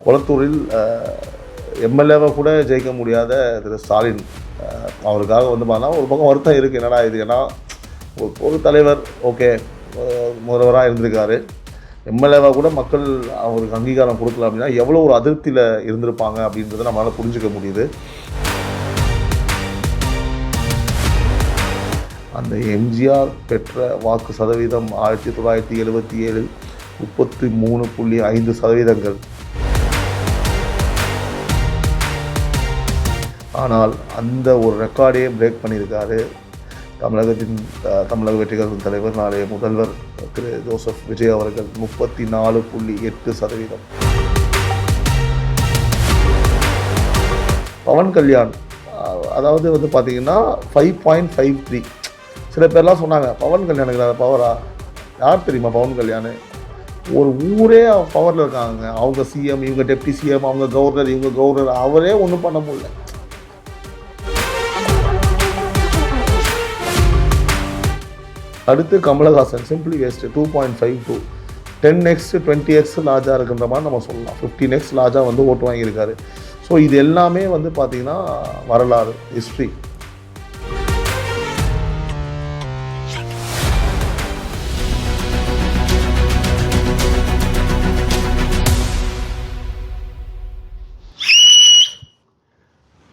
கொளத்தூரில் எம்எல்ஏவை கூட ஜெயிக்க முடியாத திரு ஸ்டாலின் அவருக்காக வந்து பார்த்தா ஒரு பக்கம் வருத்தம் இருக்குது. என்னடா இது, ஏன்னா ஒரு தலைவர் ஓகே முதல்வராக இருந்திருக்காரு, எம்எல்ஏவாக கூட மக்கள் அவருக்கு அங்கீகாரம் கொடுக்கல அப்படின்னா எவ்வளோ ஒரு அதிருப்தியில் இருந்திருப்பாங்க அப்படின்றத நம்மளால் புரிஞ்சிக்க முடியுது. அந்த எம்ஜிஆர் பெற்ற வாக்கு சதவீதம் 1977 33.5%. ஆனால் அந்த ஒரு ரெக்கார்டையே பிரேக் பண்ணியிருக்காரு தமிழக வெற்றிகளின் தலைவர், நாளைய முதல்வர் திரு ஜோசப் விஜய் அவர்கள். 34.8%. பவன் கல்யாண் அதாவது வந்து பார்த்திங்கன்னா 5.53. சில பேர்லாம் சொன்னாங்க பவன் கல்யாணுக்கு அதை பவரா? யார் தெரியுமா பவன் கல்யாண்? ஒரு ஊரே பவரில் இருக்காங்க. அவங்க சிஎம், இவங்க டெப்டி சிஎம், அவங்க கவர்னர், இவங்க கவர்னர், அவரே ஒன்றும் பண்ண முடியல. அடுத்து Kamal Haasan simply waste 2.52. 10x 20x லாஜா இருக்குன்ற மாதிரி நம்ம சொல்லலாம். 15x லாஜா வந்து ஓட்டு வாங்கியிருக்காரு. ஸோ இது எல்லாமே வந்து பார்த்திங்கன்னா வரலாறு, ஹிஸ்ட்ரி.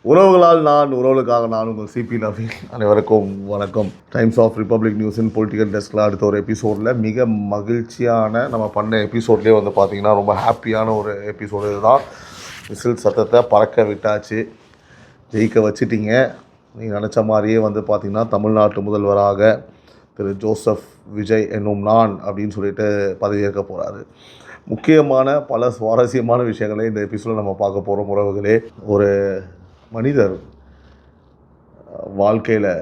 உறவுகளால் நான், உறவுகளுக்காக நான், உங்கள் சிபி நவீன். அனைவருக்கும் வணக்கம். டைம்ஸ் ஆஃப் ரிப்பப்ளிக் நியூஸின் பொலிட்டிக்கல் டெஸ்கில் அடுத்த ஒரு எபிசோடில் மிக மகிழ்ச்சியான நம்ம பண்ண எபிசோட்லேயே வந்து பார்த்திங்கன்னா ரொம்ப ஹாப்பியான ஒரு எபிசோடு இதுதான். விசில் சத்தத்தை பறக்க விட்டாச்சு, ஜெயிக்க வச்சிட்டிங்க. நீங்கள் நினச்ச மாதிரியே வந்து பார்த்திங்கன்னா தமிழ்நாட்டு முதல்வராக திரு ஜோசப் விஜய் என்னும் நான் அப்படின்னு சொல்லிட்டு பதவியேற்க போகிறாரு. முக்கியமான பல சுவாரஸ்யமான விஷயங்களை இந்த எபிசோடில் நம்ம பார்க்க போகிறோம். உறவுகளே, ஒரு மனிதர் வாழ்க்கையில்,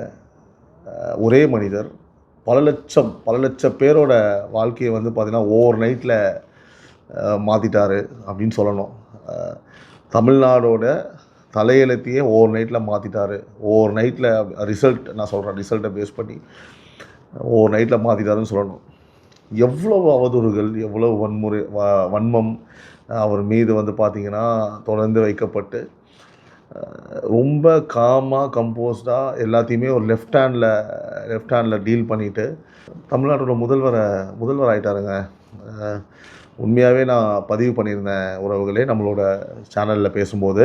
ஒரே மனிதர் பல லட்சம் பேரோட வாழ்க்கையை வந்து பார்த்திங்கன்னா ஓவர் நைட்டில் மாற்றிட்டாரு அப்படின்னு சொல்லணும். தமிழ்நாடோட தலையெழுத்தையே ஓவர் நைட்டில் மாற்றிட்டாரு. ஓவர் நைட்டில் நான் சொல்கிறேன் ரிசல்ட்டை பேஸ் பண்ணி ஓவர் நைட்டில் மாற்றிட்டாருன்னு சொல்லணும். எவ்வளவு அவதூறுகள், எவ்வளவு வன்மம் அவர் மீது வந்து பார்த்திங்கன்னா தொடர்ந்து வைக்கப்பட்டு ரொம்ப காமாக கம்போஸ்டாக எல்லாத்தையுமே ஒரு லெஃப்ட் ஹேண்டில் டீல் பண்ணிவிட்டு தமிழ்நாட்டோட முதல்வர் ஆகிட்டாருங்க. உண்மையாகவே நான் பதிவு பண்ணியிருந்தேன் உறவுகளே நம்மளோட சேனலில் பேசும்போது.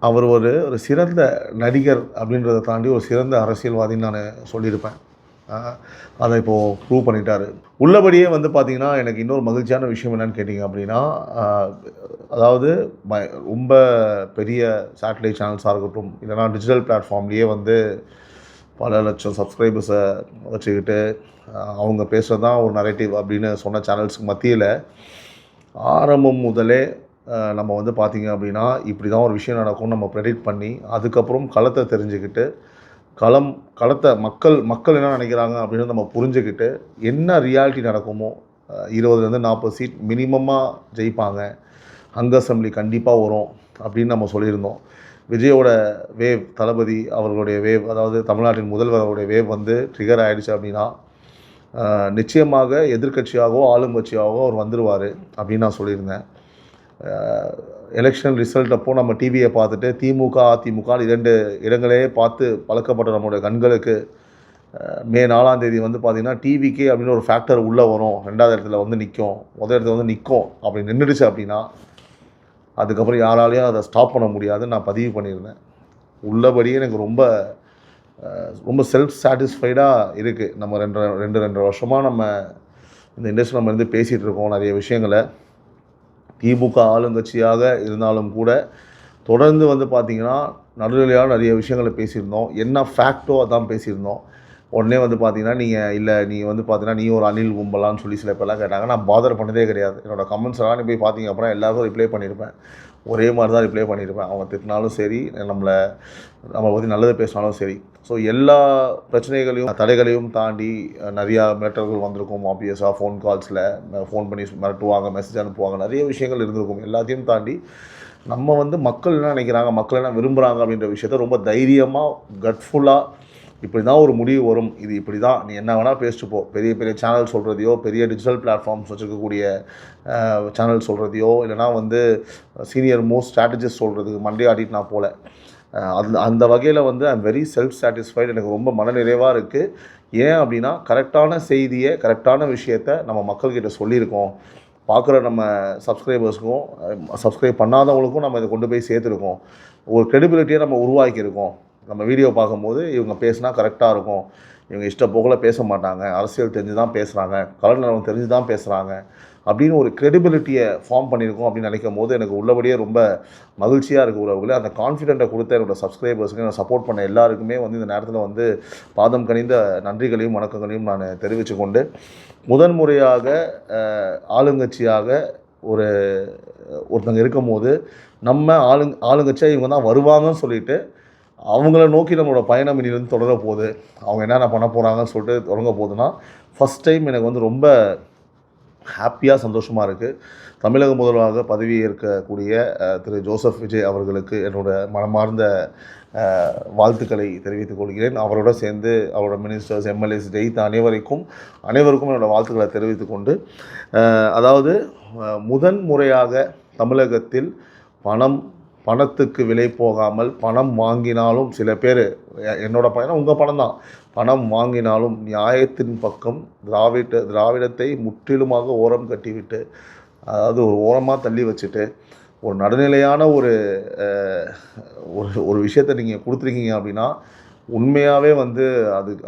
அவர் ஒரு சிறந்த நடிகர் அப்படின்றத தாண்டி ஒரு சிறந்த அரசியல்வாதின்னு நான் சொல்லியிருப்பேன். அதை இப்போது ப்ரூவ் பண்ணிட்டார். உள்ளபடியே வந்து பார்த்திங்கன்னா எனக்கு இன்னொரு மகிழ்ச்சியான விஷயம் என்னென்னு கேட்டிங்க அப்படின்னா, அதாவது ரொம்ப பெரிய சேட்டலைட் சேனல்ஸாக இருக்கட்டும், இல்லைனா டிஜிட்டல் பிளாட்ஃபார்ம்லேயே வந்து பல லட்சம் சப்ஸ்கிரைபர்ஸை வச்சுக்கிட்டு அவங்க பேசுகிறது தான் ஒரு நரேட்டிவ் அப்படின்னு சொன்ன சேனல்ஸுக்கு மத்தியில் ஆரம்பம் முதலே நம்ம வந்து பார்த்திங்க அப்படின்னா இப்படி தான் ஒரு விஷயம் நடக்கும்னு நம்ம ப்ரெடிக்ட் பண்ணி அதுக்கப்புறம் களத்தை தெரிஞ்சுக்கிட்டு களத்தை மக்கள் என்ன நினைக்கிறாங்க அப்படின்னு நம்ம புரிஞ்சுக்கிட்டு என்ன ரியாலிட்டி நடக்குமோ 20-40 சீட் மினிமமாக ஜெயிப்பாங்க, அங்கே அசம்பிளி கண்டிப்பாக வரும் அப்படின்னு நம்ம சொல்லியிருந்தோம். விஜயோட வேவ், தளபதி அவர்களுடைய வேவ், அதாவது தமிழ்நாட்டின் முதல்வருடைய வேவ் வந்து ட்ரிகர் ஆகிடுச்சு அப்படின்னா நிச்சயமாக எதிர்கட்சியாகவோ ஆளுங்கட்சியாகவோ அவர் வந்துடுவார் அப்படின்னு நான் சொல்லியிருந்தேன். எலெக்ஷன் ரிசல்ட் அப்போது நம்ம டிவியை பார்த்துட்டு திமுக அதிமுக 2 இடங்களே பார்த்து பழக்கப்பட்ட நம்மளுடைய கண்களுக்கு மே 4ஆம் தேதி வந்து பார்த்திங்கன்னா டிவிக்கே அப்படின்னு ஒரு ஃபேக்டர் உள்ளே வரும், 2வது இடத்துல வந்து நிற்கும், முதல் இடத்துல வந்து நிற்கும். அப்படி நின்றுடுச்சு அப்படின்னா அதுக்கப்புறம் யாராலையும் அதை ஸ்டாப் பண்ண முடியாதுன்னு நான் பதிவு பண்ணியிருந்தேன். உள்ளபடியே எனக்கு ரொம்ப செல்ஃப் சாட்டிஸ்ஃபைடாக இருக்குது. நம்ம 2.5 வருஷமாக நம்ம இந்த இண்டஸ்ட்ரி நம்ம இருந்து பேசிகிட்டு இருக்கோம் நிறைய விஷயங்களை. திமுக ஆளுங்கட்சியாக இருந்தாலும் கூட தொடர்ந்து வந்து பார்த்திங்கன்னா நடுநிலையாக நிறைய விஷயங்களை பேசியிருந்தோம். என்ன ஃபேக்டோ அதான் பேசியிருந்தோம். உடனே வந்து பார்த்திங்கன்னா நீங்கள் வந்து பார்த்தீங்கன்னா நீ ஒரு அணில் கும்பலான்னு சொல்லி சில பேர்லாம் கேட்டாங்க. நான் பாதர் பண்ணதே கிடையாது. என்னோடய கமெண்ட்ஸ் எல்லாம் நீ போய் பார்த்தீங்க அப்புறம் எல்லாருக்கும் ரிப்ளை பண்ணியிருப்பேன். ஒரே மாதிரி தான் ரிப்ளை பண்ணியிருப்பேன். அவங்க திட்டினாலும் சரி, நம்ம பற்றி நல்லது பேசினாலும் சரி. ஸோ எல்லா பிரச்சனைகளையும் தடைகளையும் தாண்டி நிறையா மிரட்டல்கள் வந்திருக்கும். ஆப்வியஸாக ஃபோன் கால்ஸில் ஃபோன் பண்ணி மிரட்டுவாங்க, மெசேஜ் அனுப்புவாங்க, நிறைய விஷயங்கள் இருந்திருக்கும். எல்லாத்தையும் தாண்டி நம்ம வந்து மக்கள் என்ன நினைக்கிறாங்க, மக்கள் என்ன விரும்புகிறாங்க அப்படின்ற விஷயத்த ரொம்ப தைரியமாக கட்ஃபுல்லாக இப்படி தான் ஒரு முடிவு வரும், இது இப்படி தான், நீ என்ன வேணால் பேசிட்டு போ. பெரிய பெரிய சேனல் சொல்கிறதையோ, பெரிய டிஜிட்டல் பிளாட்ஃபார்ம்ஸ் வச்சுருக்கக்கூடிய சேனல் சொல்கிறதையோ, இல்லைனா வந்து சீனியர் மோஸ்ட் ஸ்ட்ராட்டஜிஸ்ட் சொல்கிறதுக்கு மண்டே ஆடிட்டு நான் போகல. அந்த வகையில் வந்து ஐம் வெரி செல்ஃப் சாட்டிஸ்ஃபைடு. எனக்கு ரொம்ப மனநிறைவாக இருக்குது. ஏன் அப்படின்னா, கரெக்டான செய்தியை, கரெக்டான விஷயத்தை நம்ம மக்கள்கிட்ட சொல்லியிருக்கோம். பார்க்குற நம்ம சப்ஸ்கிரைபர்ஸுக்கும், சப்ஸ்கிரைப் பண்ணாதவங்களுக்கும் நம்ம இதை கொண்டு போய் சேர்த்துருக்கோம். ஒரு க்ரெடிபிலிட்டியை நம்ம உருவாக்கியிருக்கோம். நம்ம வீடியோ பார்க்கும்போது இவங்க பேசினா கரெக்டாக இருக்கும், இவங்க இஷ்டப்போக்கில் பேச மாட்டாங்க, அரசியல் தெரிஞ்சு தான் பேசுகிறாங்க, கலர் நிலவரம் தெரிஞ்சு தான் பேசுகிறாங்க அப்படின்னு ஒரு க்ரெடிபிலிட்டியை ஃபார்ம் பண்ணியிருக்கோம் அப்படின்னு நினைக்கும் போது எனக்கு உள்ளபடியே ரொம்ப மகிழ்ச்சியாக இருக்குது உறவுகளே. அந்த கான்ஃபிடென்ட்டை கொடுத்த என்னோடய சப்ஸ்கிரைபர்ஸுக்கு, நான் சப்போர்ட் பண்ண எல்லாருக்குமே வந்து இந்த நேரத்தில் வந்து பாதம் கனிந்த நன்றிகளையும் வணக்கங்களையும் நான் தெரிவித்து கொண்டு, முதன்முறையாக ஆளுங்கட்சியாக ஒருத்தங்க இருக்கும்போது நம்ம ஆளுங்கட்சியாக இவங்க தான் வருவாங்கன்னு சொல்லிட்டு அவங்கள நோக்கி நம்மளோட பயணம் இனிலேருந்து தொடர போகுது. அவங்க என்னென்ன பண்ண போகிறாங்கன்னு சொல்லிட்டு தொடங்க போகுதுன்னா, ஃபஸ்ட் டைம் எனக்கு வந்து ரொம்ப ஹாப்பியாக சந்தோஷமாக இருக்குது. தமிழக முதல்வராக பதவி ஏற்கக்கூடிய திரு ஜோசப் விஜய் அவர்களுக்கு என்னோடய மனமார்ந்த வாழ்த்துக்களை தெரிவித்துக் கொள்கிறேன். அவரோட சேர்ந்து அவரோட மினிஸ்டர்ஸ், எம்எல்ஏஸ் ஜெயித்த அனைவருக்கும் என்னோடய வாழ்த்துக்களை தெரிவித்து கொண்டு, அதாவது முதன் முறையாக தமிழகத்தில் பணத்துக்கு விலை போகாமல், பணம் வாங்கினாலும் சில பேர், என்னோட பணம் உங்கள் பணம் தான், பணம் வாங்கினாலும் நியாயத்தின் பக்கம் திராவிடத்தை முற்றிலுமாக ஓரம் கட்டிவிட்டு, அதாவது ஒரு ஓரமாக தள்ளி வச்சுட்டு, ஒரு நடுநிலையான ஒரு விஷயத்தை நீங்கள் கொடுத்துருக்கீங்க அப்படின்னா, உண்மையாகவே வந்து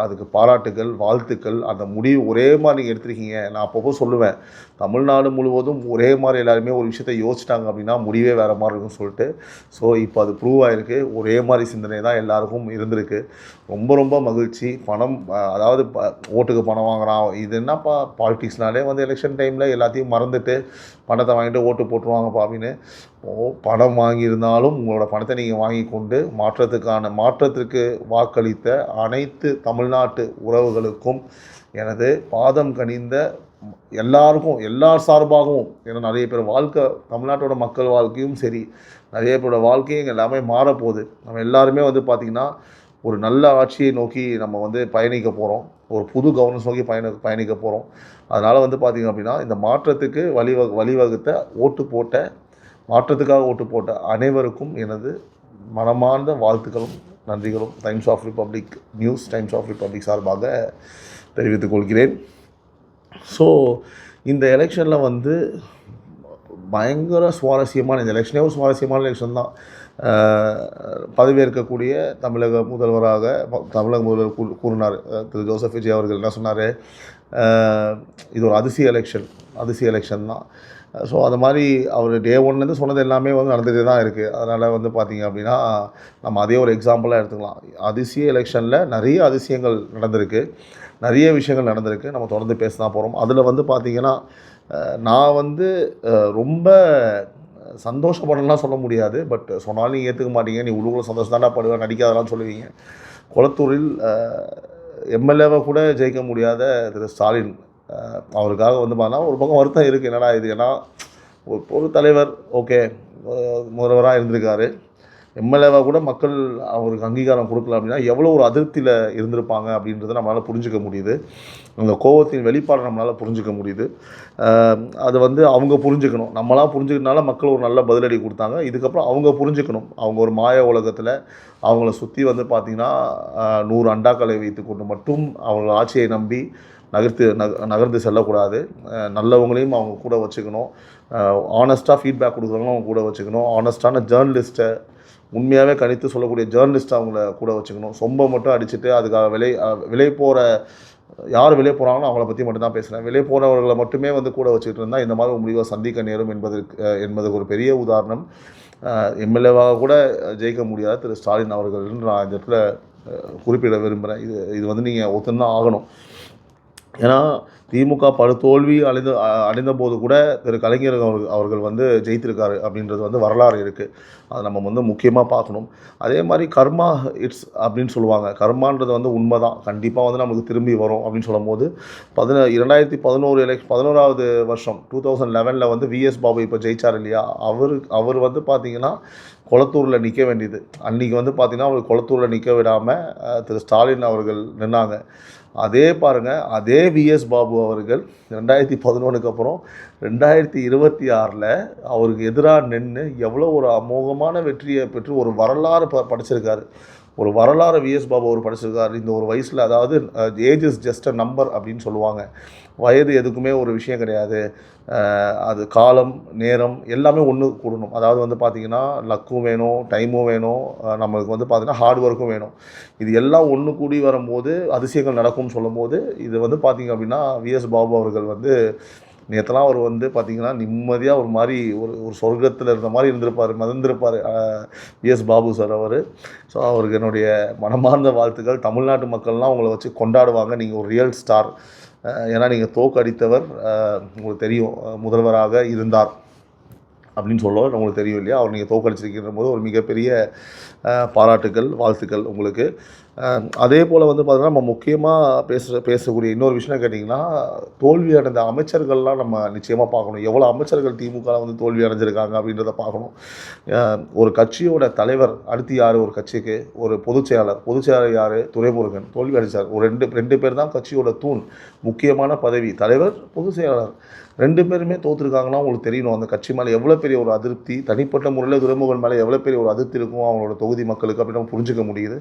அதுக்கு பாராட்டுகள், வாழ்த்துக்கள். அந்த முடிவு ஒரே மாதிரி நீங்கள் எடுத்துருக்கீங்க. நான் அப்பப்போ சொல்லுவேன், தமிழ்நாடு முழுவதும் ஒரே மாதிரி எல்லாருமே ஒரு விஷயத்தை யோசிச்சிட்டாங்க அப்படின்னா முடிவே வேறு மாதிரி இருக்குன்னு சொல்லிட்டு. ஸோ இப்போ அது ப்ரூவ் ஆகிருக்கு. ஒரே மாதிரி சிந்தனை தான் எல்லாருக்கும் இருந்திருக்கு. ரொம்ப ரொம்ப மகிழ்ச்சி. அதாவது ஓட்டுக்கு பணம் வாங்குறான், இது என்னப்பா பாலிட்டிக்ஸ்னாலே வந்து எலெக்ஷன் டைமில் எல்லாத்தையும் மறந்துட்டு பணத்தை வாங்கிட்டு ஓட்டு போட்டுருவாங்கப்பா அப்படின்னு. பணம் வாங்கியிருந்தாலும் உங்களோட பணத்தை நீங்கள் வாங்கி கொண்டு மாற்றத்திற்கு வாக்களித்த அனைத்து தமிழ்நாட்டு உறவுகளுக்கும் எனது பாதம் கனிந்த எல்லாருக்கும், எல்லார் சார்பாகவும், ஏன்னா நிறைய பேர் தமிழ்நாட்டோட மக்கள் வாழ்க்கையும் சரி, நிறைய பேரோட வாழ்க்கையும் எல்லாமே மாறப்போகுது. நம்ம எல்லாருமே வந்து பார்த்திங்கன்னா ஒரு நல்ல ஆட்சியை நோக்கி நம்ம வந்து பயணிக்க போகிறோம். ஒரு புது கவர்னன்ஸ் நோக்கி பயணிக்க போகிறோம். அதனால் வந்து பார்த்திங்க அப்படின்னா, இந்த மாற்றத்துக்கு வழிவகுத்த மாற்றத்துக்காக ஓட்டு போட்ட அனைவருக்கும் எனது மனமார்ந்த வாழ்த்துக்களும் நன்றிகளும் Times of Republic news, Times of Republic சார்பாக தெரிவித்துக் கொள்கிறேன். ஸோ இந்த எலெக்ஷனில் வந்து பயங்கர சுவாரஸ்யமான, இந்த எலெக்ஷனே ஒரு சுவாரஸ்யமான எலெக்ஷன் தான். பதவியேற்கக்கூடிய தமிழக முதல்வர் கூறினார் திரு ஜோசப் விஜய் அவர்கள். என்ன சொன்னார், இது ஒரு அதிசய எலெக்ஷன் தான். ஸோ அது மாதிரி அவர் டே ஒன்லேருந்து சொன்னது எல்லாமே வந்து நடந்துகிட்டே தான் இருக்குது. அதனால் வந்து பார்த்திங்க அப்படின்னா நம்ம அதே ஒரு எக்ஸாம்பிளாக எடுத்துக்கலாம். அதிசய எலெக்ஷனில் நிறைய அதிசயங்கள் நடந்திருக்கு, நிறைய விஷயங்கள் நடந்திருக்கு. நம்ம தொடர்ந்து பேச தான் போகிறோம். அதில் வந்து பார்த்திங்கன்னா நான் வந்து ரொம்ப சந்தோஷப்படலாம் சொல்ல முடியாது. பட் சொன்னாலும் நீங்கள் ஏற்றுக்க மாட்டீங்க, நீ உள்ளுக்குள்ள சந்தோஷம் தானே படுவேன், நடிக்காதெல்லாம் சொல்லுவீங்க. கொளத்தூரில் எம்எல்ஏவை கூட ஜெயிக்க முடியாத திரு ஸ்டாலின் அவருக்காக வந்து பார்த்தா ஒரு பக்கம் வருத்தம் இருக்குது. என்னடா இது, ஏன்னா ஒரு தலைவர் ஓகே முதல்வராக இருந்திருக்காரு, எம்எல்ஏவாக கூட மக்கள் அவருக்கு அங்கீகாரம் கொடுக்கல அப்படின்னா எவ்வளோ ஒரு அதிருப்தியில் இருந்திருப்பாங்க அப்படின்றத நம்மளால் புரிஞ்சிக்க முடியுது. அந்த கோபத்தின் வெளிப்பாடு நம்மளால் புரிஞ்சிக்க முடியுது. அது வந்து அவங்க புரிஞ்சுக்கணும், நம்மளாம் புரிஞ்சுக்கிட்டனால மக்கள் ஒரு நல்ல பதிலடி கொடுத்தாங்க. இதுக்கப்புறம் அவங்க புரிஞ்சுக்கணும். அவங்க ஒரு மாய உலகத்தில் அவங்கள சுற்றி வந்து பார்த்திங்கன்னா 100 அண்டாக்களை வைத்து கொண்டு மட்டும் அவங்க ஆட்சியை நம்பி நகர்ந்து செல்லக்கூடாது. நல்லவங்களையும் அவங்க கூட வச்சுக்கணும். ஆனஸ்ட்டாக ஃபீட்பேக் கொடுக்குறவங்களும் அவங்க கூட வச்சுக்கணும். ஆனஸ்ட்டான ஜேர்னலிஸ்ட்டை, உண்மையாகவே கணித்து சொல்லக்கூடிய ஜேர்னலிஸ்ட்டை அவங்கள கூட வச்சுக்கணும். சொம்பை மட்டும் அடிச்சுட்டு அதுக்காக விலை போகிற யார் வெளியே போகிறாங்களோ அவங்கள பற்றி மட்டும் தான் பேசுகிறேன். வெளியே போனவர்களை மட்டுமே வந்து கூட வச்சுக்கிட்டு இருந்தால் இந்த மாதிரி முடிவை சந்திக்க நேரும் என்பதற்கு ஒரு பெரிய உதாரணம். எம்எல்ஏவாக கூட ஜெயிக்க முடியாத திரு ஸ்டாலின் அவர்கள் நான் இந்த இடத்துல குறிப்பிட விரும்புகிறேன். இது வந்து நீங்கள் ஒத்துந்தான் ஆகணும். ஏன்னா திமுக படுதோல்வி அடைந்த போது கூட திரு கலைஞர் அவர்கள் வந்து ஜெயித்திருக்காரு அப்படின்றது வந்து வரலாறு இருக்குது. அதை நம்ம வந்து முக்கியமாக பார்க்கணும். அதே மாதிரி கர்மா இட்ஸ் அப்படின்னு சொல்லுவாங்க. கர்மான்றது வந்து உண்மை தான், கண்டிப்பாக வந்து நமக்கு திரும்பி வரும் அப்படின்னு சொல்லும்போது 2011 வருஷம் 2011 வந்து விஎஸ் பாபு இப்போ ஜெயிச்சார் இல்லையா, அவர் வந்து பார்த்திங்கன்னா கொளத்தூரில் நிற்க வேண்டியது. அன்றைக்கி வந்து பார்த்திங்கன்னா அவர் கொளத்தூரில் நிற்க விடாமல் திரு ஸ்டாலின் அவர்கள் நின்னாங்க. அதே பாருங்கள், அதே விஎஸ் பாபு அவர்கள் 2011 அப்புறம் 2026 அவருக்கு எதிராக நின்று எவ்வளோ ஒரு அமோகமான வெற்றியை பெற்று ஒரு வரலாறு படைச்சிருக்காரு. ஒரு வரலாறு விஎஸ் பாபு அவர் படைச்சிருக்காரு இந்த ஒரு வயசில். அதாவது age is just a number அப்படின்னு சொல்லுவாங்க. வயது எதுக்குமே ஒரு விஷயம் கிடையாது. அது காலம் நேரம் எல்லாமே ஒன்று கூடணும். அதாவது வந்து பார்த்திங்கன்னா லக்கும் வேணும், டைமும் வேணும், நம்மளுக்கு வந்து பார்த்திங்கன்னா ஹார்ட் ஒர்க்கும் வேணும். இது எல்லாம் ஒன்று கூடி வரும்போது அதிசயங்கள் நடக்கும்னு சொல்லும்போது இது வந்து பார்த்திங்க அப்படின்னா விஎஸ் பாபு அவர்கள் வந்து நேற்றுலாம் அவர் வந்து பார்த்திங்கன்னா நிம்மதியாக ஒரு மாதிரி ஒரு சொர்க்கத்தில் இருந்த மாதிரி மிதந்திருப்பார் விஎஸ் பாபு சார் அவர். ஸோ அவருக்கு என்னுடைய மனமார்ந்த வாழ்த்துக்கள். தமிழ்நாட்டு மக்கள்லாம் உங்களை வச்சு கொண்டாடுவாங்க. நீங்கள் ஒரு ரியல் ஸ்டார். ஏன்னா நீங்கள் தோக்கடித்தவர் உங்களுக்கு தெரியும், முதல்வராக இருந்தார் அப்படின்னு சொல்லுவார், உங்களுக்கு தெரியும் இல்லையா. அவர் நீங்கள் தோக்கடிச்சிருக்கின்ற போது ஒரு மிகப்பெரிய பாராட்டுக்கள், வாழ்த்துக்கள் உங்களுக்கு. அதே போல் வந்து பார்த்திங்கன்னா நம்ம முக்கியமாக பேசக்கூடிய இன்னொரு விஷயம் கேட்டிங்கன்னா, தோல்வி அடைந்த அமைச்சர்கள்லாம் நம்ம நிச்சயமாக பார்க்கணும். எவ்வளோ அமைச்சர்கள் திமுக வந்து தோல்வி அடைஞ்சிருக்காங்க அப்படின்றத பார்க்கணும். ஒரு கட்சியோட தலைவர் அடுத்து யார், ஒரு கட்சிக்கு ஒரு பொதுச் செயலாளர் யார், துரைமுருகன் தோல்வி அடைஞ்சார். ஒரு ரெண்டு பேர் தான் கட்சியோட தூண், முக்கியமான பதவி, தலைவர் பொதுச் செயலாளர். 2 பேருமே தோற்றுருக்காங்கன்னா உங்களுக்கு தெரியணும் அந்த கட்சி மேலே எவ்வளோ பெரிய ஒரு அதிருப்தி, தனிப்பட்ட முறையில் துரைமுருகன் மேலே எவ்வளோ பெரிய ஒரு அதிருப்தி இருக்கும் அவங்களோட தொகுதி மக்களுக்கு அப்படின்னு நம்ம புரிஞ்சிக்க முடியுது.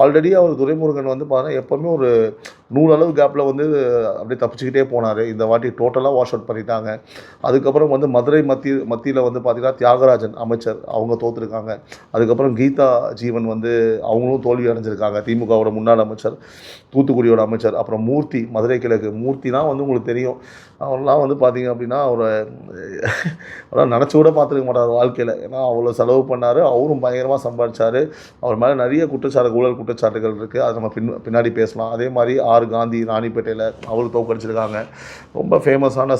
ஆல்ரெடி அவர் துரைமுருகன் வந்து பார்த்தீங்கன்னா எப்போவுமே ஒரு 100 அளவு கேப்பில் வந்து அப்படியே தப்பிச்சுக்கிட்டே போனார். இந்த வாட்டி டோட்டலாக வாஷ் அவுட் பண்ணிட்டாங்க. அதுக்கப்புறம் வந்து மதுரை மத்தியில் வந்து பார்த்திங்கன்னா தியாகராஜன் அமைச்சர் அவங்க தோற்றுருக்காங்க. அதுக்கப்புறம் கீதா ஜீவன் வந்து அவங்களும் தோல்வி அடைஞ்சிருக்காங்க, திமுகவோட முன்னாள் அமைச்சர், தூத்துக்குடியோட அமைச்சர். அப்புறம் மூர்த்தி, மதுரை கிழக்கு மூர்த்திலாம் வந்து உங்களுக்கு தெரியும், அவரெலாம் வந்து பார்த்திங்க அப்படின்னா அவரெல்லாம் நினச்சி கூட பார்த்துருக்க மாட்டார் வாழ்க்கையில். ஏன்னா அவ்வளோ செலவு பண்ணார், அவரும் பயங்கரமாக சம்பாதிச்சார். அவர் மேலே நிறைய ஊழல் குற்றச்சாட்டுகள் இருக்குது, அதை நம்ம பின்னாடி பேசலாம். அதே மாதிரி காந்தி ராணிப்பேட்டையில் அவர் தோக்கடிச்சிருக்காங்க. ரொம்ப ஃபேமஸான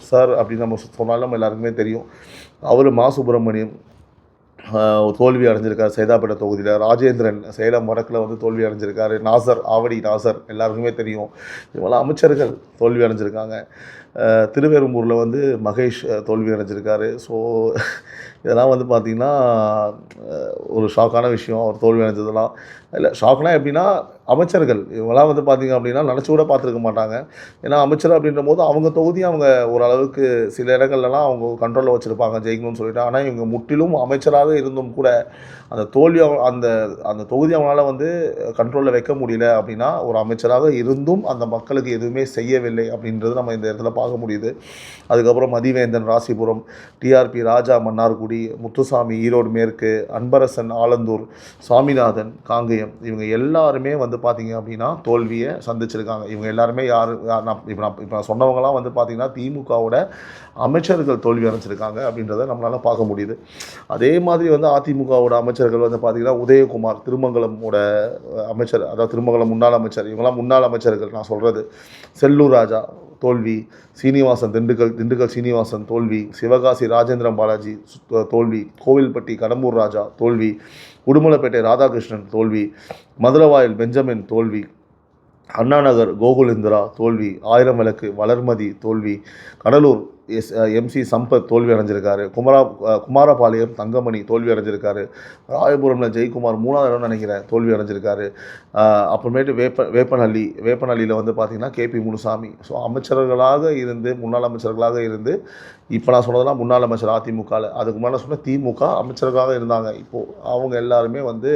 சார் அப்படின்னு நம்ம சொன்னாலும் நம்ம எல்லாருக்குமே தெரியும். அவர் சுப்பிரமணியம் தோல்வி அடைஞ்சிருக்கார் சைதாப்பேட்டை தொகுதியில். ராஜேந்திரன் சேலம் வடக்கில் வந்து தோல்வி அடைஞ்சிருக்காரு. ஆவடி நாசர் எல்லாருக்குமே தெரியும். இவங்களாம் அமைச்சர்கள் தோல்வி அடைஞ்சிருக்காங்க. திருவேறும்பூரில் வந்து மகேஷ் தோல்வி அடைஞ்சிருக்காரு. ஸோ இதெல்லாம் வந்து பார்த்திங்கன்னா ஒரு ஷாக்கான விஷயம், அவர் தோல்வி அடைஞ்சதெல்லாம். இல்லை ஷாக்னால் எப்படின்னா, அமைச்சர்கள் இவங்களாம் வந்து பார்த்திங்க அப்படின்னா நினச்சி கூட பார்த்துருக்க மாட்டாங்க. ஏன்னா அமைச்சர் அப்படின்ற போது அவங்க தொகுதி அவங்க ஓரளவுக்கு சில இடங்கள்லாம் அவங்க கண்ட்ரோலில் வச்சுருப்பாங்க ஜெயிக்கணும்னு சொல்லிட்டு. ஆனால் இவங்க முற்றிலும் அமைச்சராக இருந்தும் கூட அந்த தோல்வி அந்த தொகுதி அவங்களால வந்து கண்ட்ரோலில் வைக்க முடியல அப்படின்னா, ஒரு அமைச்சராக இருந்தும் அந்த மக்களுக்கு எதுவுமே செய்யவில்லை அப்படின்றது நம்ம இந்த இடத்துல பார்க்க முடியுது. அதுக்கப்புறம் மதிவேந்தன் ராசிபுரம், டிஆர்பி ராஜா மன்னார்குடி, முத்துசாமி ஈரோடு மேற்கு, அன்பரசன் ஆலந்தூர், சாமிநாதன் காங்கேயம், இவங்க எல்லாருமே வந்து பார்த்திங்க அப்படின்னா தோல்வியை சந்திச்சிருக்காங்க. இவங்க எல்லாருமே இப்போ நான் சொன்னவங்களாம் வந்து பார்த்திங்கன்னா திமுகவோட அமைச்சர்கள் தோல்வி அடைஞ்சிருக்காங்க அப்படின்றத நம்மளால் பார்க்க முடியுது. அதே மாதிரி வந்து அதிமுகவோட அமைச்சர்கள் வந்து பார்த்திங்கன்னா உதயகுமார் திருமங்கலமோட அமைச்சர், அதாவது திருமங்கலம் முன்னாள் அமைச்சர், இவங்களாம் முன்னாள் அமைச்சர்கள் நான் சொல்கிறது. செல்லூர் ராஜா தோல்வி, சீனிவாசன் திண்டுக்கல் சீனிவாசன் தோல்வி, சிவகாசி ராஜேந்திரம் பாலாஜி தோல்வி, கோவில்பட்டி கடம்பூர் ராஜா தோல்வி, உடுமலைப்பேட்டை ராதாகிருஷ்ணன் தோல்வி, மதுரவாயல் பெஞ்சமின் தோல்வி, அண்ணாநகர் கோகுலேந்திரா தோல்வி, ஆயிரம் விளக்கு வளர்மதி தோல்வி, கடலூர் எம்சி சம்பத் தோல்வி அடைஞ்சிருக்காரு, குமாரபாளையம் தங்கமணி தோல்வி அடைஞ்சிருக்காரு, ராயபுரமில் ஜெயக்குமார் 3ஆவது இடம் நினைக்கிறேன் தோல்வி அடைஞ்சிருக்காரு. அப்புறமேட்டு வேப்பனஹள்ளியில் வந்து பார்த்திங்கன்னா கேபி முனுசாமி. ஸோ அமைச்சர்களாக இருந்து முன்னாள் அமைச்சர்களாக இருந்து இப்போ நான் சொன்னதெல்லாம் முன்னாள் அமைச்சர் அதிமுகவில், அதுக்கு முன்னாடி சொன்ன திமுக அமைச்சர்களாக இருந்தாங்க. இப்போது அவங்க எல்லாருமே வந்து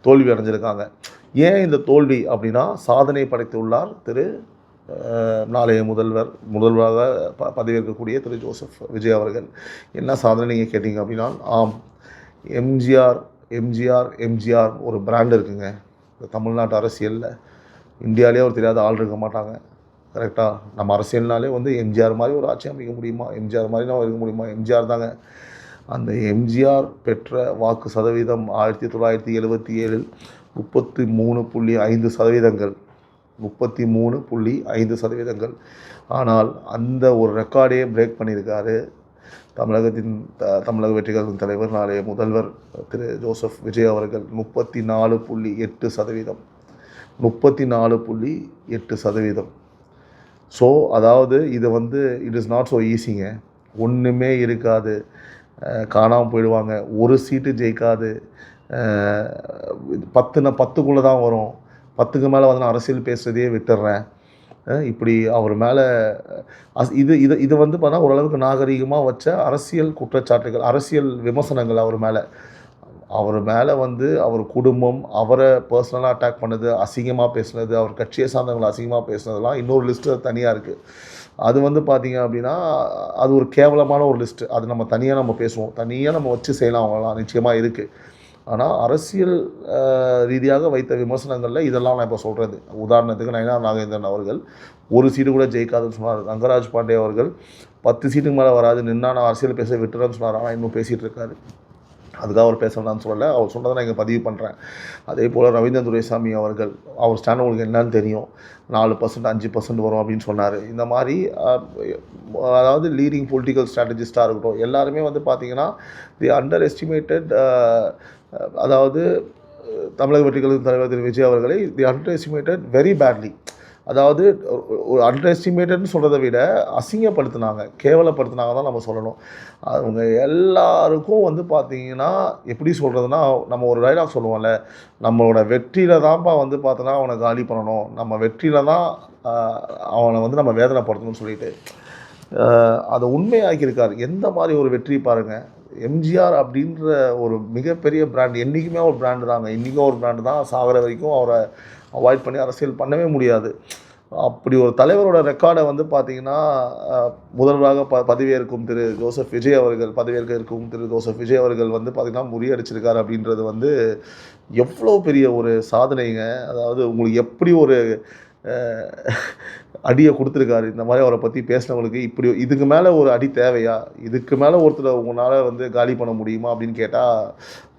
தோல்வி அடைஞ்சிருக்காங்க. ஏன் இந்த தோல்வி அப்படின்னா, சாதனை படைத்துள்ளார் நாளைய முதல்வராக பதவியேற்கக்கூடிய திரு ஜோசப் விஜய் அவர்கள். என்ன சாதனை நீங்கள் கேட்டிங்க அப்படின்னா, எம்ஜிஆர் ஒரு பிராண்ட் இருக்குங்க தமிழ்நாட்டு அரசியலில். இந்தியாவிலே ஒரு தெரியாத ஆள் இருக்க மாட்டாங்க, கரெக்டாக. நம்ம அரசியல்னாலே வந்து எம்ஜிஆர் மாதிரி ஒரு ஆட்சி அமைக்க முடியுமா, எம்ஜிஆர் மாதிரி நம்ம இருக்க முடியுமா, எம்ஜிஆர் தாங்க. அந்த எம்ஜிஆர் பெற்ற வாக்கு சதவீதம் 1977 33.5%. 33.5%. ஆனால் அந்த ஒரு ரெக்கார்டையே பிரேக் பண்ணியிருக்காரு தமிழக வெற்றி கழகத்தின் தலைவர், நாளைய முதல்வர் திரு ஜோசப் விஜய் அவர்கள். 34.8%. 34.8%. ஸோ அதாவது இது வந்து இட் இஸ் நாட் ஸோ ஈஸிங்க. ஒன்றுமே இருக்காது, காணாமல் போயிடுவாங்க, ஒரு சீட்டு ஜெயிக்காது, 10க்குள்ளே தான் வரும், 10க்கு மேலே வந்து நான் அரசியல் பேசுகிறதையே விட்டுடுறேன். இப்படி அவர் மேலே இது இது இது வந்து பார்த்தா ஓரளவுக்கு நாகரிகமாக வச்ச அரசியல் குற்றச்சாட்டுகள், அரசியல் விமர்சனங்கள் அவர் மேலே வந்து அவர் குடும்பம், அவரை பர்சனலாக அட்டாக் பண்ணது, அசிங்கமாக பேசுனது, அவர் கட்சியை சார்ந்தவங்களை அசிங்கமாக பேசுனதெல்லாம் இன்னொரு லிஸ்ட்டு தனியாக இருக்குது. அது வந்து பார்த்திங்க அப்படின்னா அது ஒரு கேவலமான ஒரு லிஸ்ட்டு. அது நம்ம தனியாக பேசுவோம், தனியாக நம்ம வச்சு செய்யலாம், அவங்களாம் நிச்சயமாக இருக்குது. ஆனால் அரசியல் ரீதியாக வைத்த விமர்சனங்களில் இதெல்லாம் நான் இப்போ சொல்கிறது. உதாரணத்துக்கு நயினார் நாகேந்திரன் அவர்கள் ஒரு சீட்டு கூட ஜெயிக்காதுன்னு சொன்னார். ரங்கராஜ் பாண்டே அவர்கள் 10 சீட்டுக்கு மேலே வராது, நின்னா நான் அரசியல் பேச விட்டுறேன்னு சொன்னார். ஆனால் இன்னும் பேசிகிட்டு இருக்காரு. அதுக்காக அவர் பேசணும்னு சொல்லலை, அவர் சொன்னதை நான் இங்கே பதிவு பண்ணுறேன். அதே போல் ரவீந்திரன் துரைசாமி அவர்கள், அவர் ஸ்டாண்ட் உங்களுக்கு என்னன்னு தெரியும், 4%, 5% வரும் அப்படின்னு சொன்னார். இந்த மாதிரி அதாவது லீடிங் பொலிட்டிக்கல் ஸ்ட்ராட்டஜிஸ்ட்டாக இருக்கட்டும், எல்லாருமே வந்து பார்த்திங்கன்னா தி அண்டர் எஸ்டிமேட்டட், அதாவது தமிழக வெற்றி கழகத்தின் தலைவர் திரு விஜய் அவர்களை தி அண்டர் எஸ்டிமேட்டட் வெரி பேட்லி. அதாவது ஒரு அண்டர் எஸ்டிமேட்டட்னு சொல்கிறத விட அசிங்கப்படுத்தினாங்க, கேவலப்படுத்தினாங்க தான் நம்ம சொல்லணும். அவங்க எல்லாருக்கும் வந்து பார்த்திங்கன்னா எப்படி சொல்கிறதுனா, நம்ம ஒரு டைலாக் சொல்லுவோம்ல, நம்மளோட வெற்றியில் தான்ப்பா வந்து பார்த்தோன்னா அவனை காலி பண்ணணும், நம்ம வெற்றியில் தான் அவனை வந்து நம்ம வேதனைப்படுத்தணும்னு சொல்லிட்டு அதை உண்மையாக்கியிருக்காரு. எந்த மாதிரி ஒரு வெற்றி பாருங்கள். எம்ஜிஆர் அப்படின்ற ஒரு மிகப்பெரிய பிராண்ட், என்றைக்குமே ஒரு பிராண்டு தாங்க, இன்றைக்கும் ஒரு பிராண்டு தான், சாகிற வரைக்கும் அவரை அவாய்ட் பண்ணி அரசியல் பண்ணவே முடியாது. அப்படி ஒரு தலைவரோட ரெக்கார்டை வந்து பார்த்திங்கன்னா முதல்வராக பதவியேற்கும் திரு ஜோசப் விஜய் அவர்கள் வந்து பார்த்திங்கன்னா முறியடிச்சிருக்காரு அப்படின்றது வந்து எவ்வளோ பெரிய ஒரு சாதனைங்க. அதாவது உங்களுக்கு எப்படி ஒரு அடியை கொடுத்துருக்காரு. இந்த மாதிரி அவரை பற்றி பேசினவங்களுக்கு இப்படி இதுக்கு மேலே ஒரு அடி தேவையா? இதுக்கு மேலே ஒருத்தர் உங்களால் வந்து காலி பண்ண முடியுமா அப்படின்னு கேட்டால்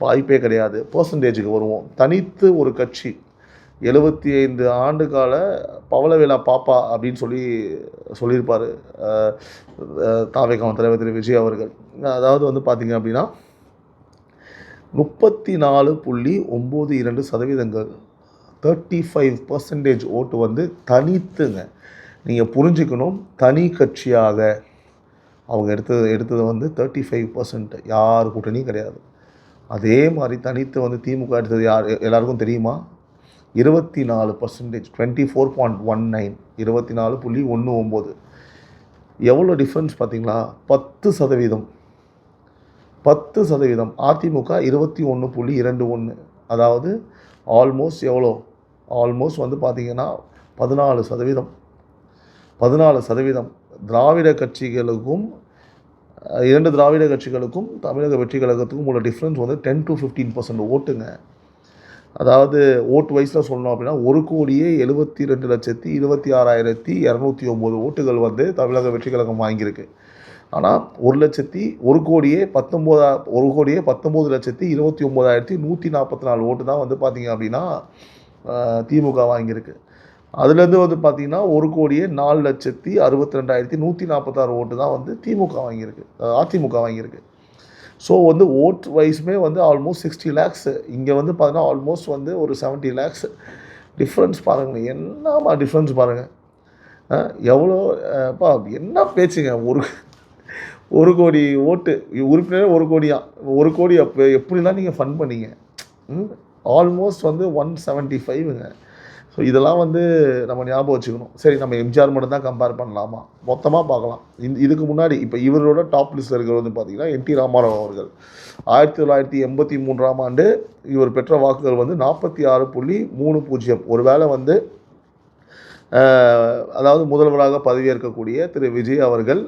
வாய்ப்பே கிடையாது. பர்சன்டேஜுக்கு வருவோம். தனித்து ஒரு கட்சி 75 ஆண்டு கால பவளவேலா பாப்பா அப்படின்னு சொல்லியிருப்பார் தாவேகா தலைவர் திரு விஜய் அவர்கள். அதாவது வந்து பார்த்திங்க அப்படின்னா 34.92%, 35% ஓட்டு வந்து தனித்துங்க. நீங்கள் புரிஞ்சுக்கணும், தனி கட்சியாக அவங்க எடுத்தது வந்து 35%, யார் கூட்டணியும் கிடையாது. அதே மாதிரி தனித்து வந்து திமுக எடுத்தது எல்லாருக்கும் தெரியுமா? 24%, 24.19, 24.19. எவ்வளோ டிஃப்ரென்ஸ் பார்த்தீங்களா? 10%. அதிமுக 21.21. அதாவது ஆல்மோஸ்ட் எவ்வளோ? ஆல்மோஸ்ட் வந்து பார்த்திங்கன்னா 14%. திராவிட கட்சிகளுக்கும் 2 திராவிட கட்சிகளுக்கும் தமிழக வெற்றி கழகத்துக்கும் உள்ள டிஃப்ரென்ஸ் வந்து 10 to 15% ஓட்டுங்க. அதாவது ஓட்டு வைஸில் சொல்லணும் அப்படின்னா 1,72,26,209 ஓட்டுகள் வந்து தமிழக வெற்றி கழகம் வாங்கியிருக்கு. ஆனால் 1,19,29,144 ஓட்டு தான் வந்து பார்த்திங்க அப்படின்னா திமுக வாங்கியிருக்கு. அதுலேருந்து வந்து பார்த்திங்கன்னா 1,04,62,146 ஓட்டு தான் வந்து அதிமுக வாங்கியிருக்கு. ஸோ வந்து ஓட் வைஸுமே வந்து ஆல்மோஸ்ட் 60 lakhs. இங்கே வந்து பார்த்தீங்கன்னா ஆல்மோஸ்ட் வந்து ஒரு 70 lakhs டிஃப்ரென்ஸ் பாருங்கள். என்னம்மா டிஃப்ரென்ஸ் பாருங்கள். எவ்வளோ என்ன பேச்சுங்க. ஒரு கோடி ஓட்டு உறுப்பினர் 1 கோடியா? 1 கோடி அப்போ எப்படிலாம் நீங்கள் ஃபண்ட் பண்ணீங்க? ஆல்மோஸ்ட் வந்து 175ங்க. ஸோ இதெல்லாம் வந்து நம்ம ஞாபகம் வச்சுக்கணும். சரி, நம்ம எம்ஜிஆர் மட்டும் தான் கம்பேர் பண்ணலாமா? மொத்தமாக பார்க்கலாம். இதுக்கு முன்னாடி இப்போ இவரோட டாப் லிஸ்ட்டில் இருக்கிறது வந்து பார்த்திங்கன்னா என்டி ராமாராவ் அவர்கள். 1983ஆம் ஆண்டு இவர் பெற்ற வாக்குகள் வந்து 46.30. ஒருவேளை வந்து அதாவது முதல்வராக பதவியேற்கக்கூடிய திரு விஜய் அவர்கள்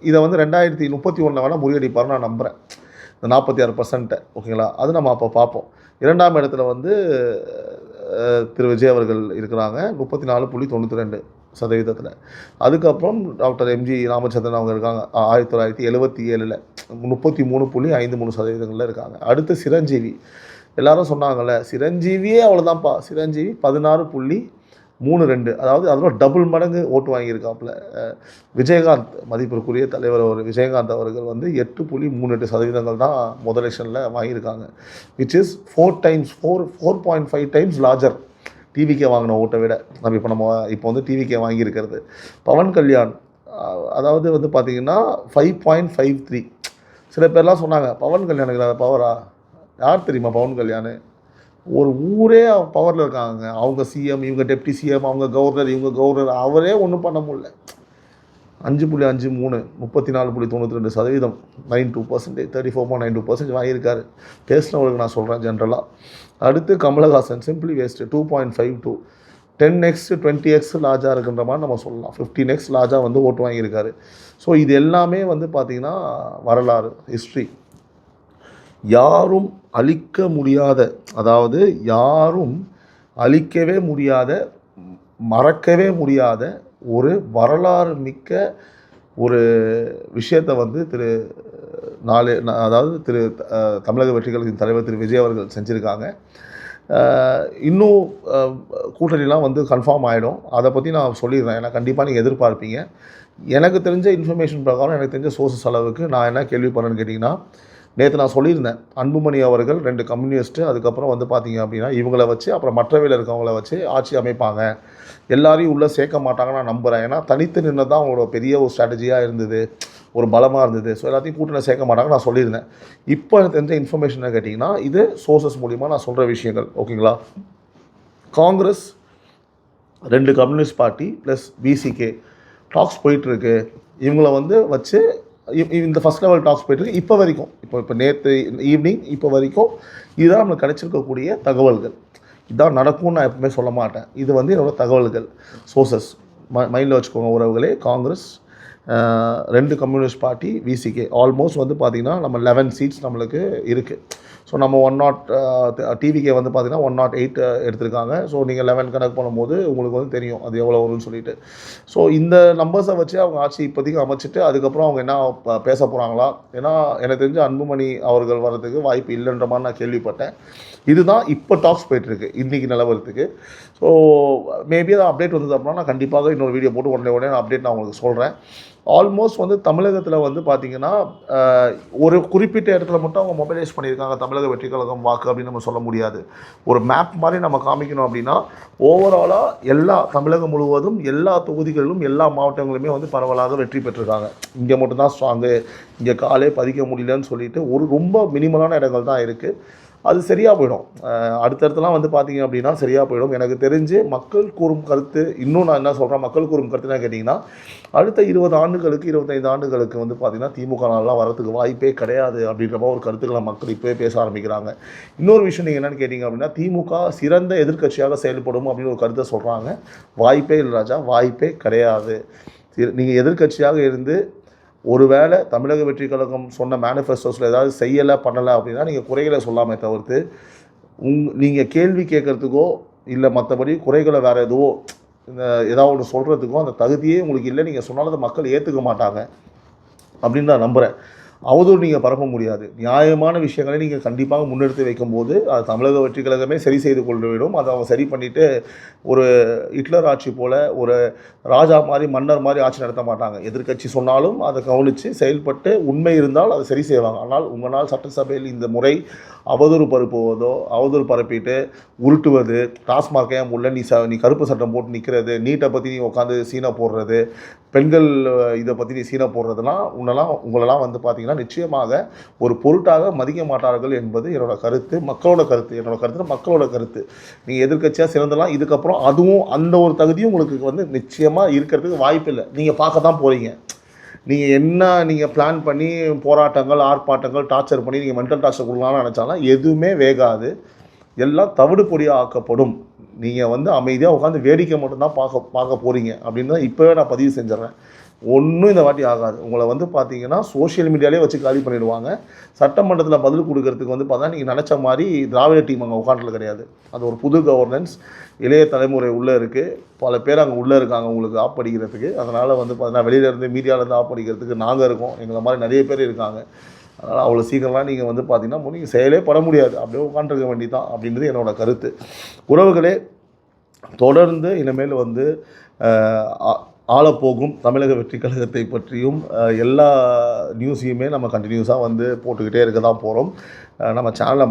இதை வந்து 2031 வேணால் முறியடிப்பார் நான் நம்புகிறேன், இந்த 46%. ஓகேங்களா? அது நம்ம அப்போ பார்ப்போம். 2ஆம் இடத்துல வந்து திரு விஜய் அவர்கள் இருக்கிறாங்க 34.92%. அதுக்கப்புறம் டாக்டர் எம்ஜி ராமச்சந்திரன் அவங்க இருக்காங்க 1977 33.53% இருக்காங்க. அடுத்து சிரஞ்சீவி. எல்லாரும் சொன்னாங்கள்ல, சிரஞ்சீவியே அவ்வளோதான்ப்பா. சிரஞ்சீவி 16.32%. 3-2, அதாவது அதோட டபுள் மடங்கு ஓட்டு வாங்கியிருக்காப்புல. விஜயகாந்த், மதிப்பிற்குரிய தலைவர் விஜயகாந்த் அவர்கள் வந்து 8.38% தான் முதல் எலெக்ஷனில் வாங்கியிருக்காங்க. Which is 4.5 times larger TVK வாங்கின ஓட்டை விட. இப்போ வந்து டிவிகே வாங்கியிருக்கிறது. பவன் கல்யாண் அதாவது வந்து பார்த்திங்கன்னா 5.53. சில பேர்லாம் சொன்னாங்க பவன் கல்யாணுக்கு அந்த பவரா? யார் தெரியுமா பவன் கல்யாண்? ஒரு ஊரே பவரில் இருக்காங்க. அவங்க சிஎம், இவங்க டெப்டி சிஎம், அவங்க கவர்னர், இவங்க கவர்னர். அவரே ஒன்றும் பண்ண முடியல. 5.53, 34.92%, 92%, 34.92% வாங்கியிருக்காரு. பேசினவர்களுக்கு நான் சொல்கிறேன் ஜென்ரலாக. அடுத்து Kamal Haasan, simply waste 2.52, 10x 20x லார்ஜாக இருக்குன்ற மாதிரி நம்ம சொல்லலாம். 15x லார்ஜாக வந்து ஓட்டு வாங்கியிருக்காரு. ஸோ இது எல்லாமே வந்து பார்த்திங்கன்னா வரலாறு, ஹிஸ்ட்ரி. யாரும் அழிக்க முடியாத, அதாவது யாரும் அழிக்கவே முடியாத, மறக்கவே முடியாத ஒரு வரலாறு மிக்க ஒரு விஷயத்தை வந்து தமிழக வெற்றிக் கழகத்தின் தலைவர் திரு விஜய் அவர்கள் செஞ்சுருக்காங்க. இன்னும் கூட்டணிலாம் வந்து கன்ஃபார்ம் ஆகிடும். அதை பற்றி நான் சொல்லிடுறேன். ஏன்னா கண்டிப்பாக நீங்கள் எதிர்பார்ப்பீங்க. எனக்கு தெரிஞ்ச இன்ஃபர்மேஷன் பிரகாரம், எனக்கு தெரிஞ்ச சோர்ஸஸ் அளவுக்கு நான் என்ன கேள்வி பண்ணேன்னு கேட்டிங்கன்னா, நேற்று நான் சொல்லியிருந்தேன், அன்புமணி அவர்கள் 2 கம்யூனிஸ்ட்டு, அதுக்கப்புறம் வந்து பார்த்திங்க அப்படின்னா இவங்களை வச்சு, அப்புறம் மற்றவையில் இருக்கவங்கள வச்சு ஆட்சி அமைப்பாங்க, எல்லாரையும் உள்ளே சேர்க்க மாட்டாங்கன்னு நான் நம்புகிறேன். ஏன்னா தனித்து நின்று தான் அவங்களோட பெரிய ஒரு ஸ்ட்ராட்டஜியாக இருந்தது, ஒரு பலமாக இருந்தது. ஸோ எல்லாத்தையும் கூட்டணியில் சேர்க்க மாட்டாங்க நான் சொல்லியிருந்தேன். இப்போ எனக்கு தெரிஞ்ச இன்ஃபர்மேஷனை கேட்டிங்கன்னா, இது சோர்ஸஸ் மூலிமா நான் சொல்கிற விஷயங்கள். ஓகேங்களா? Congress, 2 communist party plus பிசிகே tax போயிட்டுருக்கு. இவங்கள வந்து வச்சு இந்த ஃபஸ்ட் லெவல் டாக்ஸ் போயிட்டுருக்கு. இப்போ வரைக்கும், இப்போ நேற்று ஈவினிங் இப்போ வரைக்கும் இதுதான் நம்மளுக்கு கிடைச்சிருக்கக்கூடிய தகவல்கள். இதுதான் நடக்கும்னு நான் எப்பவுமே சொல்ல மாட்டேன். இது வந்து என்னோடய தகவல்கள், சோர்சஸ். மைண்டில் வச்சுக்கோங்க உறவுகளே. Congress, 2 communist party, VCK, almost வந்து பார்த்திங்கன்னா நம்ம 11 சீட்ஸ் நம்மளுக்கு இருக்குது. ஸோ நம்ம டிவிகே வந்து பார்த்திங்கன்னா 108 எடுத்திருக்காங்க. ஸோ நீங்கள் 11 கணக்கு பண்ணும்போது உங்களுக்கு வந்து தெரியும் அது எவ்வளோ வரும்னு சொல்லிட்டு. ஸோ இந்த நம்பர்ஸை வச்சு அவங்க ஆட்சி இப்போதைக்கு அமைச்சிட்டு அதுக்கப்புறம் அவங்க என்ன பேச போகிறாங்களா? ஏன்னா எனக்கு தெரிஞ்ச அன்புமணி அவர்கள் வர்றதுக்கு வாய்ப்பு இல்லைன்ற மாதிரி நான் கேள்விப்பட்டேன். இதுதான் இப்போ டாக்ஸ் போயிட்டுருக்கு இன்றைக்கி நிலவரத்துக்கு. ஸோ மேபி அதை அப்டேட் வந்தது அப்படின்னா நான் கண்டிப்பாக இன்னொரு வீடியோ போட்டு உடனே நான் அப்டேட் நான் உங்களுக்கு சொல்கிறேன். ஆல்மோஸ்ட் வந்து தமிழகத்தில் வந்து பார்த்திங்கன்னா ஒரு குறிப்பிட்ட இடத்துல மட்டும் அவங்க மொபைலைஸ் பண்ணியிருக்காங்க தமிழக வெற்றி கழகம் வாக்கு அப்படின்னு நம்ம சொல்ல முடியாது. ஒரு மேப் மாதிரி நம்ம காமிக்கணும் அப்படின்னா ஓவராலாக தமிழகம் முழுவதும் எல்லா தொகுதிகளிலும் எல்லா மாவட்டங்களுமே வந்து பரவலாக வெற்றி பெற்றிருக்காங்க. இங்கே மட்டும்தான் ஸ்ட்ராங்கு, இங்கே காலே பதிக்க முடியலன்னு சொல்லிட்டு ரொம்ப மினிமலான இடங்கள் தான் இருக்குது. அது சரியாக போயிடும். அடுத்தடுத்துலாம் வந்து பார்த்திங்க அப்படின்னா சரியாக போயிடும். எனக்கு தெரிஞ்சு மக்கள் கூறும் கருத்து, இன்னும் நான் என்ன சொல்கிறேன், மக்கள் கூறும் கருத்துனா கேட்டிங்கன்னா, அடுத்த 20 ஆண்டுகளுக்கு 25 ஆண்டுகளுக்கு வந்து பார்த்திங்கன்னா திமுக நாளெலாம் வரதுக்கு வாய்ப்பே கிடையாது அப்படின்ற மாதிரி ஒரு கருத்துக்களை மக்கள் இப்போவே பேச ஆரம்பிக்கிறாங்க. இன்னொரு விஷயம் நீங்கள் என்னென்னு கேட்டிங்க அப்படின்னா, திமுக சிறந்த எதிர்க்கட்சியாக செயல்படும் அப்படின்னு ஒரு கருத்தை சொல்கிறாங்க. வாய்ப்பே இல்லை ராஜா, வாய்ப்பே கிடையாது. நீங்கள் எதிர்க்கட்சியாக இருந்து ஒருவேளை தமிழக வெற்றி கழகம் சொன்ன மேனிஃபெஸ்டோஸில் ஏதாவது செய்யலை பண்ணலை அப்படின்னா நீங்கள் குறைகளை சொல்லாமே தவிர்த்து நீங்கள் கேள்வி கேட்குறதுக்கோ இல்லை மற்றபடி குறைகளை வேறு எதுவோ ஏதாவது ஒன்று சொல்கிறதுக்கோ அந்த தகுதியே உங்களுக்கு இல்லை. நீங்கள் சொன்னாலும் அதை மக்கள் ஏற்றுக்க மாட்டாங்க அப்படின்னு நான் நம்புகிறேன். அவதூறு நீங்கள் பரப்ப முடியாது. நியாயமான விஷயங்களை நீங்கள் கண்டிப்பாக முன்னெடுத்து வைக்கும்போது அது தமிழக வெற்றி கழகமே சரி செய்து கொண்டு விடும். அதை அவங்க சரி பண்ணிவிட்டு ஒரு ஹிட்லர் ஆட்சி போல் ஒரு ராஜா மாதிரி மன்னர் மாதிரி ஆட்சி நடத்த மாட்டாங்க. எதிர்க்கட்சி சொன்னாலும் அதை கவனித்து செயல்பட்டு உண்மை இருந்தால் அதை சரி செய்வாங்க. ஆனால் உங்களால் சட்டசபையில் இந்த முறை அவதூறு பரப்பிட்டு உருட்டுவது, டாஸ்மார்க்கே உள்ள நீ கருப்பு சட்டம் போட்டு நிற்கிறது, நீட்டை பற்றி நீ உட்காந்து சீனை போடுறது, பெண்கள் இதை பற்றி நீ சீனை போடுறதுலாம் உங்களெல்லாம் வந்து பார்த்திங்கன்னா நிச்சயமாக ஒரு பொருட்டாக மதிக்க மாட்டார்கள் என்பது என்னோடய கருத்து, மக்களோட கருத்து. என்னோடய கருத்து மக்களோட கருத்து. நீங்கள் எதிர்க்கட்சியாக சிறந்தலாம், இதுக்கப்புறம் அதுவும் அந்த ஒரு தகுதியும் உங்களுக்கு வந்து நிச்சயமாக இருக்கிறதுக்கு வாய்ப்பு இல்லை. நீங்கள் பார்க்க தான் போகிறீங்க. நீங்கள் பிளான் பண்ணி போராட்டங்கள், ஆர்ப்பாட்டங்கள், டார்ச்சர் பண்ணி நீங்கள் மென்டல் டார்ச்சர் கொடுக்கலாம்னு நினச்சாலும் எதுவுமே வேகாது. எல்லாம் தவிடு பொடியாக ஆக்கப்படும். நீங்கள் வந்து அமைதியாக உட்காந்து வேடிக்கை மட்டும்தான் பார்க்க போகிறீங்க அப்படின்னு தான் இப்போவே நான் பதிவு செஞ்சிடறேன். ஒன்றும் இந்த வாட்டி ஆகாது. உங்களை வந்து பார்த்தீங்கன்னா சோஷியல் மீடியாலே வச்சு காலி பண்ணிவிடுவாங்க. சட்டமன்றத்தில் பதில் கொடுக்கறதுக்கு வந்து பார்த்தா நீங்கள் நினச்ச மாதிரி திராவிட டீம் அங்கே உட்காந்துல கிடையாது. அது ஒரு புது கவர்னன்ஸ், இளைய தலைமுறை உள்ளே இருக்குது. பல பேர் அங்கே உள்ளே இருக்காங்க உங்களுக்கு ஆப் படிக்கிறதுக்கு. அதனால் வந்து பார்த்தீங்கன்னா வெளியிலேருந்து மீடியாவிலேருந்து ஆப் படிக்கிறதுக்கு நாங்கள் இருக்கோம். எங்களை மாதிரி நிறைய பேர் இருக்காங்க. அதனால் அவ்வளோ சீக்கிரமாக நீங்கள் வந்து பார்த்தீங்கன்னா நீங்கள் செயலே பட முடியாது. அப்படியே உட்காந்துருக்க வேண்டி தான் அப்படின்றது என்னோடய கருத்து. உறவுகளே, தொடர்ந்து இனிமேல் வந்து ஆளப்போகும் தமிழக வெற்றி கழகத்தை பற்றியும் எல்லா நியூஸையுமே நம்ம கண்டினியூஸாக வந்து போட்டுக்கிட்டே இருக்க தான் போகிறோம். நம்ம சேனலை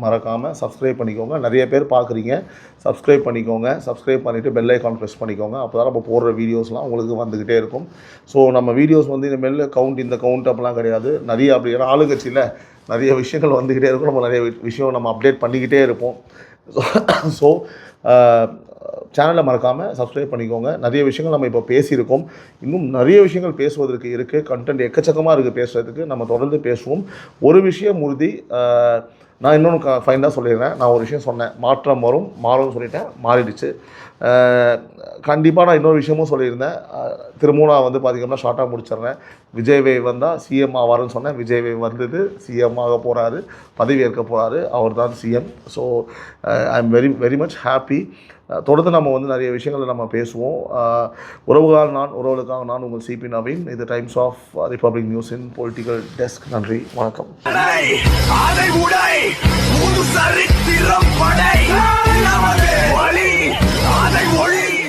மறக்காமல் சப்ஸ்கிரைப் பண்ணிக்கோங்க. நிறைய பேர் பார்க்குறீங்க, சப்ஸ்கிரைப் பண்ணிக்கோங்க. சப்ஸ்கிரைப் பண்ணிவிட்டு பெல் ஐக்கான் ப்ரெஸ் பண்ணிக்கோங்க. அப்போ தான் நம்ம போடுற வீடியோஸ்லாம் உங்களுக்கு வந்துக்கிட்டே இருக்கும். ஸோ நம்ம வீடியோஸ் வந்து இனிமேல் இந்த கவுண்ட் அப்படிலாம் கிடையாது. நிறைய அப்படி ஏன்னா ஆளுங்கட்சியில் நிறைய விஷயங்கள் வந்துக்கிட்டே இருக்கும். நம்ம நிறைய விஷயம் நம்ம அப்டேட் பண்ணிக்கிட்டே இருப்போம். ஸோ சேனலை மறக்காமல் சப்ஸ்கிரைப் பண்ணிக்கோங்க. நிறைய விஷயங்கள் நம்ம இப்போ பேசியிருக்கோம். இன்னும் நிறைய விஷயங்கள் பேசுவதற்கு இருக்குது. கண்டென்ட் எக்கச்சக்கமாக இருக்குது பேசுகிறதுக்கு. நம்ம தொடர்ந்து பேசுவோம். ஒரு விஷயம் உறுதி, நான் இன்னொன்று ஃபைனாக சொல்லிடுறேன். நான் ஒரு விஷயம் சொன்னேன், மாற்றம் மாறும்னு சொல்லிட்டேன், மாறிடுச்சு. கண்டிப்பாக நான் இன்னொரு விஷயமும் சொல்லியிருந்தேன். திரும்பவும் நான் வந்து பார்த்திங்கன்னா ஷார்ட்டாக முடிச்சிடுறேன். விஜய் வந்தால் சிஎம் ஆவார்னு சொன்னேன். விஜய் வந்தது, சிஎம் ஆக போகிறாரு, பதவி ஏற்க போகிறாரு. அவர் தான் CM. So I am very much happy. தொடர்ந்து நம்ம வந்து நிறைய விஷயங்களை நம்ம பேசுவோம். உறவுகளுக்காக நான் உங்கள் சிபி நவீன். இது டைம்ஸ் ஆஃப் ரிபப்ளிக் நியூஸின் பொலிட்டிக்கல் டெஸ்க். நன்றி, வணக்கம். சரித்திரம் படை நமது வழி அதை ஒளி